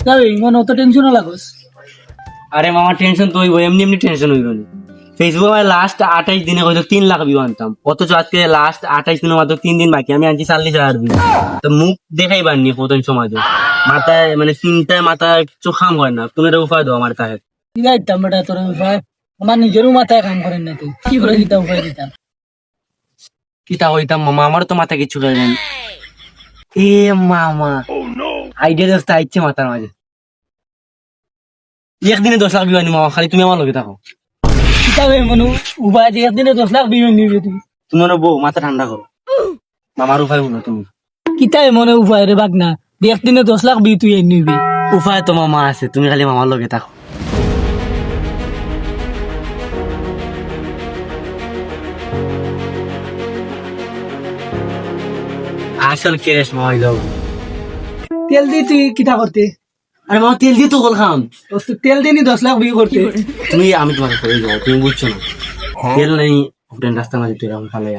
তাই ইমন অত টেনশনও লাগোস? আরে মামা টেনশন তো হইব, এমনি এমনি টেনশন হইব না। ফেসবুকে লাস্ট 28 দিনে হয়তো 3 লাখ ভিউ আনতাম, অথচ আজকে লাস্ট 28 দিনের মাত্র 3 দিন বাকি, আমি আনছি 40,000 ভিউ। তো মুখ দেখাই পারনি কতদিন সমাজে, মাথায় মানে চিন্তায় মাথায় কিছু কাম হয় না। তুমি এটা উপায় দাও আমার কাছে। কি যাইতাম বেটা তোর উপায়? আমার নিজেরও মাথায় কাম করেন না, তুই কি করে দিতাম উপায় দিতাম? কিতা হইতাম মামা, আমারও তো মাথা কিছু করে নেন। এ মামা আইডিয়া দোস্ত আইছে মাথার মাঝে। একদিনে 10 লাখ ভিউ আনি মামা, খালি তুমি আমার লগে থাকো। কিতাবে মনু উপায় দিয়ে দিনে 10 লাখ বিয়ে নিবি তুই? তোমার বউ মাথা ঠান্ডা করো, মামার উপায় বলো তুমি। কিতাবে মনে উপায় রে বাগনা, দেখ দিনে 10 লাখ বিয়ে তুই নিবি? উপায় তো মামা আছে, তুমি খালি মামার লগে থাকো। আসল কেরেশ মামা হইল। তেল দিয়ে তুই কিতা করতে? আরে মামা তেল দিয়ে তো গোল খাম। তুই তেল দিয়ে 10 লাখ বিয়ে করতে? তুমি আমি তোমাকে করে যাবো, তুমি বুঝছো না। তেল নেই হোটেল রাস্তার মাঝে তুই এরকম খালে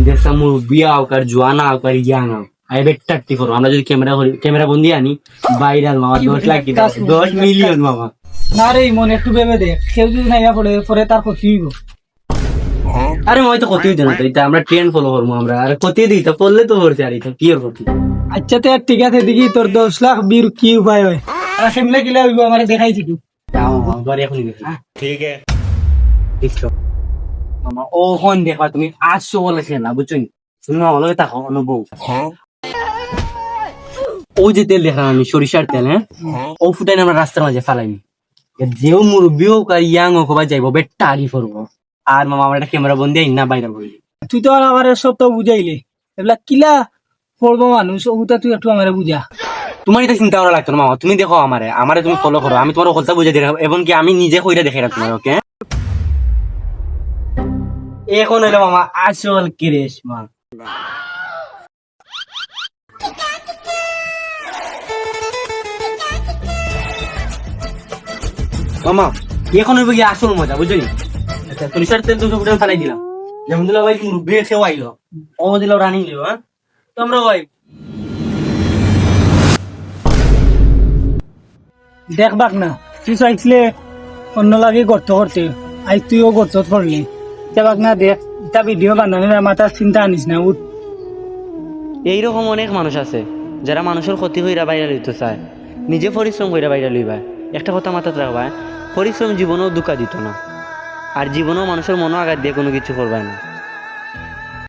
দেখতাম বিয়া হোক আর জোয়ানা হোক আর ইয়াং হোক, আই বেট্টাটি করো। আমরা যদি ক্যামেরা বন্দি আনি ভাইরাল মামা 10 লাখ কি 10 মিলিয়ন মামা। না রে মনে একটু ভেবে দেখ, কেউ যদি নাইয়া পড়ে পরে তার ক্ষতি হইব। আরে মই তো ক্ষতি দিই না তো, এটা আমরা ট্রেন্ড ফলো করবো আমরা। আর ক্ষতি দিই তো পড়লে তো করছে, আর এটা কি আর ক্ষতি। আচ্ছা তো ঠিক আছে, দেখি তোর 10 লাখ বিয়ের কি উপায় হয়। আর সেমনে গিলা হইব আমার দেখাইছি তুই। যাও মামা, ঘরে এখনই দেখি। ঠিক আছে মামা, ও ফোন দেখবা তুমি আসছো বলেছে না, বুঝছো নি? তুমি মামা লগে থাকো অনুভব। ও যে তেল দেখা আমি সরিষার তেল, হ্যাঁ ও ফুটাই আমরা রাস্তার মাঝে ফালাইনি। যেও মুরব্বী হোক আর ইয়াং হোক বা যাইবো বেটটা আগে করবো। আর মামা আমার একটা ক্যামেরা বন্দি না বাইরে বলি। তুই তো আর আমার সব তো বুঝাইলে, এগুলা কিলা পড়বো মানুষ, ওটা তুই একটু আমার বুঝা। তোমার এটা চিন্তা করা লাগতো না মামা, তুমি দেখো আমারে আমারে তুমি ফলো করো, আমি তোমার কথা বুঝে দিই, এবং কি আমি নিজে কইরা দেখে রাখবো তোমার। ওকে এখন হইলো মামা আসল কিরেশ মা। মামা এখন হইব কি আসল মজা, বুঝলি? আচ্ছা সরিষার তেল 200 ফুটে ফেলাই দিলাম, যেমন দিল ভাই মুরব্বী খেয়ে আইলো, ও দিল রানিং দিল। হ্যাঁ তো আমরা ভাই দেখবাক না, তুই চাইছিলে অন্য লাগে করতে করতে, আজ তুইও করতে করলি। দেখবাক না, দেখ এটা ভিডিও বানানোর মাথার চিন্তা আনিস না। উঠ, এইরকম অনেক মানুষ আছে যারা মানুষের ক্ষতি হইরা বাইরে লইতে চায়, নিজে পরিশ্রম কইরা বাইরে লইবা। একটা কথা মাথায় রাখবা, পরিশ্রম জীবনেও দুঃখা দিত না, আর জীবনেও মানুষের মনও আঘাত দিয়ে কোনো কিছু করবা না।